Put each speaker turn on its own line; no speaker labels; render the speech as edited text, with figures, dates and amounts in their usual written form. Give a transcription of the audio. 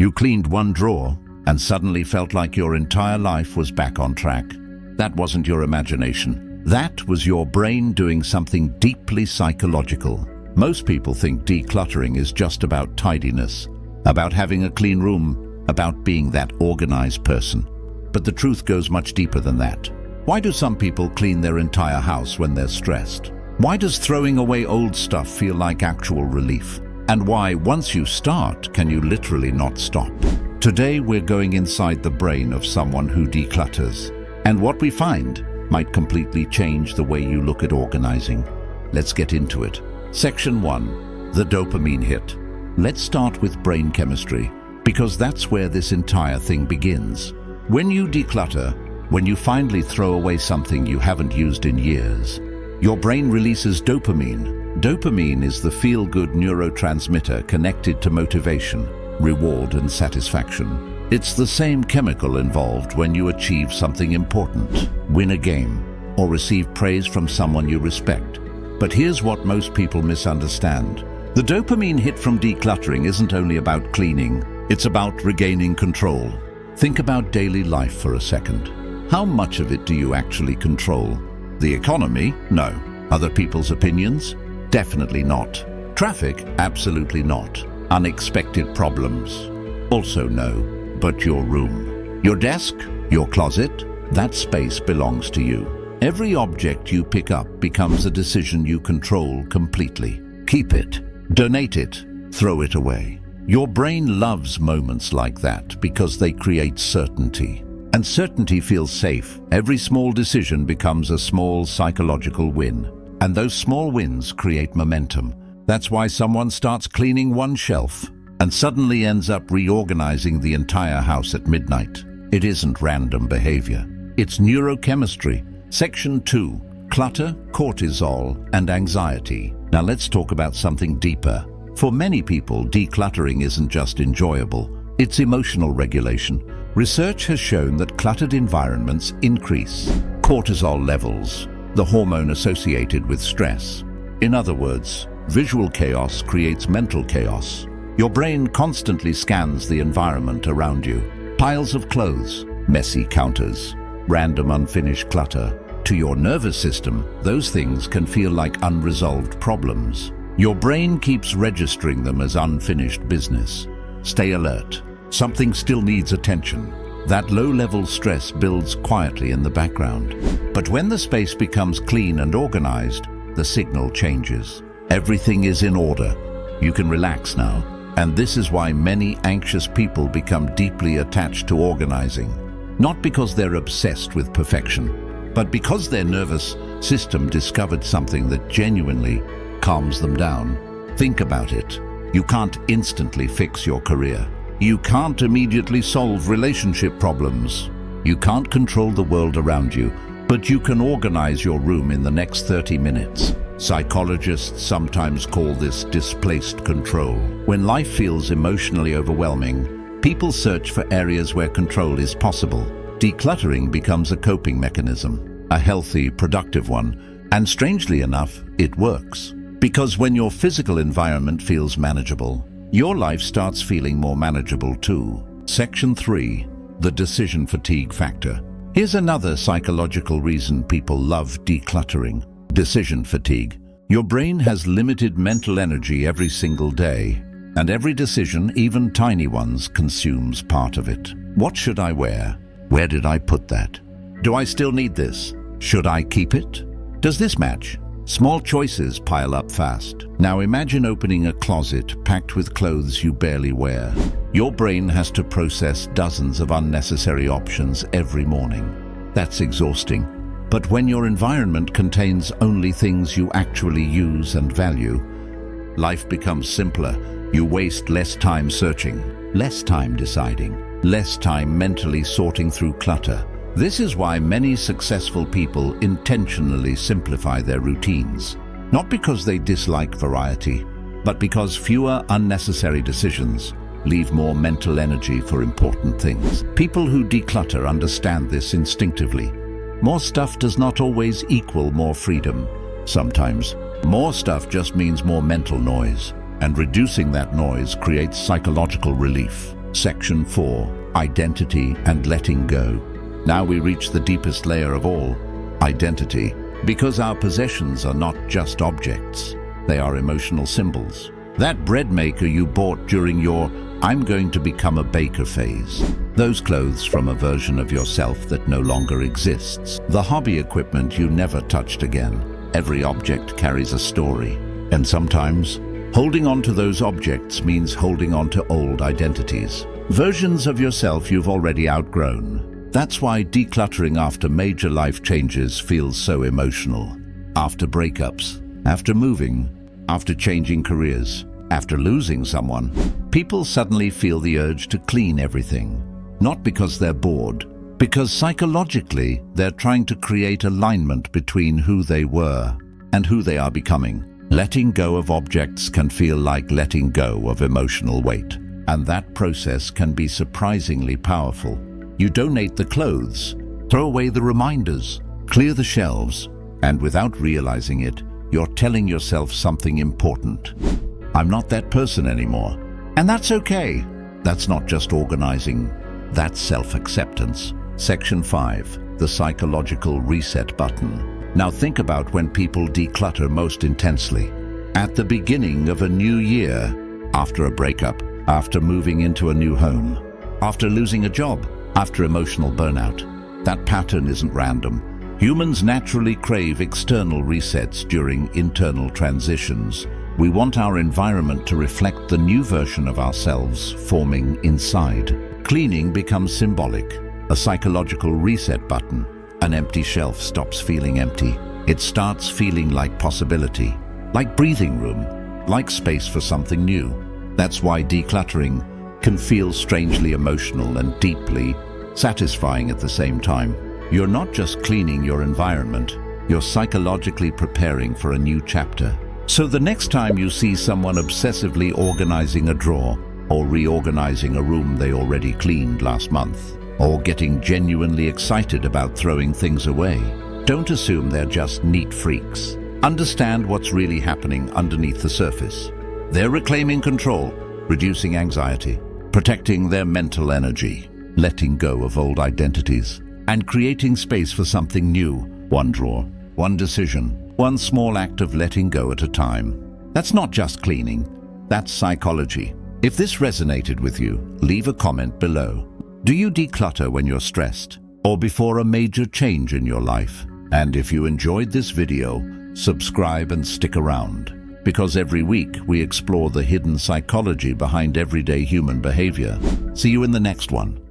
You cleaned one drawer and suddenly felt like your entire life was back on track. That wasn't your imagination. That was your brain doing something deeply psychological. Most people think decluttering is just about tidiness, about having a clean room, about being that organized person. But the truth goes much deeper than that. Why do some people clean their entire house when they're stressed? Why does throwing away old stuff feel like actual relief? And why, once you start, can you literally not stop? Today we're going inside the brain of someone who declutters. And what we find might completely change the way you look at organizing. Let's get into it. Section 1. The dopamine hit. Let's start with brain chemistry, because that's where this entire thing begins. When you declutter, when you finally throw away something you haven't used in years, your brain releases dopamine. Dopamine is the feel-good neurotransmitter connected to motivation, reward, and satisfaction. It's the same chemical involved when you achieve something important, win a game, or receive praise from someone you respect. But here's what most people misunderstand. The dopamine hit from decluttering isn't only about cleaning, it's about regaining control. Think about daily life for a second. How much of it do you actually control? The economy? No. Other people's opinions? Definitely not. Traffic? Absolutely not. Unexpected problems? Also no. But your room? Your desk? Your closet? That space belongs to you. Every object you pick up becomes a decision you control completely. Keep it, donate it, throw it away. Your brain loves moments like that because they create certainty. And certainty feels safe. Every small decision becomes a small psychological win. And those small wins create momentum. That's why someone starts cleaning one shelf and suddenly ends up reorganizing the entire house at midnight. It isn't random behavior. It's neurochemistry. Section 2. Clutter, cortisol, and anxiety. Now let's talk about something deeper. For many people, decluttering isn't just enjoyable. It's emotional regulation. Research has shown that cluttered environments increase cortisol levels, the hormone associated with stress. In other words, visual chaos creates mental chaos. Your brain constantly scans the environment around you. Piles of clothes, messy counters, random unfinished clutter. To your nervous system, those things can feel like unresolved problems. Your brain keeps registering them as unfinished business. Stay alert. Something still needs attention. That low-level stress builds quietly in the background. But when the space becomes clean and organized, the signal changes. Everything is in order. You can relax now. And this is why many anxious people become deeply attached to organizing. Not because they're obsessed with perfection, but because their nervous system discovered something that genuinely calms them down. Think about it. You can't instantly fix your career. You can't immediately solve relationship problems. You can't control the world around you, but you can organize your room in the next 30 minutes. Psychologists sometimes call this displaced control. When life feels emotionally overwhelming, people search for areas where control is possible. Decluttering becomes a coping mechanism, a healthy, productive one, and strangely enough, it works. Because when your physical environment feels manageable, your life starts feeling more manageable too. Section 3. The decision fatigue factor. Here's another psychological reason people love decluttering. Decision fatigue. Your brain has limited mental energy every single day, and every decision, even tiny ones, consumes part of it. What should I wear? Where did I put that? Do I still need this? Should I keep it? Does this match? Small choices pile up fast. Now imagine opening a closet packed with clothes you barely wear. Your brain has to process dozens of unnecessary options every morning. That's exhausting. But when your environment contains only things you actually use and value, life becomes simpler. You waste less time searching, less time deciding, less time mentally sorting through clutter. This is why many successful people intentionally simplify their routines. Not because they dislike variety, but because fewer unnecessary decisions leave more mental energy for important things. People who declutter understand this instinctively. More stuff does not always equal more freedom. Sometimes, more stuff just means more mental noise, and reducing that noise creates psychological relief. Section 4. Identity and letting go. Now we reach the deepest layer of all, identity. Because our possessions are not just objects, they are emotional symbols. That bread maker you bought during your "I'm going to become a baker" phase. Those clothes from a version of yourself that no longer exists. The hobby equipment you never touched again. Every object carries a story. And sometimes, holding on to those objects means holding on to old identities. Versions of yourself you've already outgrown. That's why decluttering after major life changes feels so emotional. After breakups, after moving, after changing careers, after losing someone, people suddenly feel the urge to clean everything. Not because they're bored, because psychologically they're trying to create alignment between who they were and who they are becoming. Letting go of objects can feel like letting go of emotional weight, and that process can be surprisingly powerful. You donate the clothes, throw away the reminders, clear the shelves, and without realizing it, you're telling yourself something important. I'm not that person anymore. And that's okay. That's not just organizing, that's self-acceptance. Section 5. The psychological reset button. Now think about when people declutter most intensely. At the beginning of a new year, after a breakup, after moving into a new home, after losing a job, after emotional burnout. That pattern isn't random. Humans naturally crave external resets during internal transitions. We want our environment to reflect the new version of ourselves forming inside. Cleaning becomes symbolic, a psychological reset button. An empty shelf stops feeling empty. It starts feeling like possibility, like breathing room, like space for something new. That's why decluttering can feel strangely emotional and deeply satisfying at the same time. You're not just cleaning your environment, you're psychologically preparing for a new chapter. So the next time you see someone obsessively organizing a drawer, or reorganizing a room they already cleaned last month, or getting genuinely excited about throwing things away, don't assume they're just neat freaks. Understand what's really happening underneath the surface. They're reclaiming control, reducing anxiety, protecting their mental energy, letting go of old identities, and creating space for something new. One drawer, one decision, one small act of letting go at a time. That's not just cleaning, that's psychology. If this resonated with you, leave a comment below. Do you declutter when you're stressed, or before a major change in your life? And if you enjoyed this video, subscribe and stick around, because every week we explore the hidden psychology behind everyday human behavior. See you in the next one.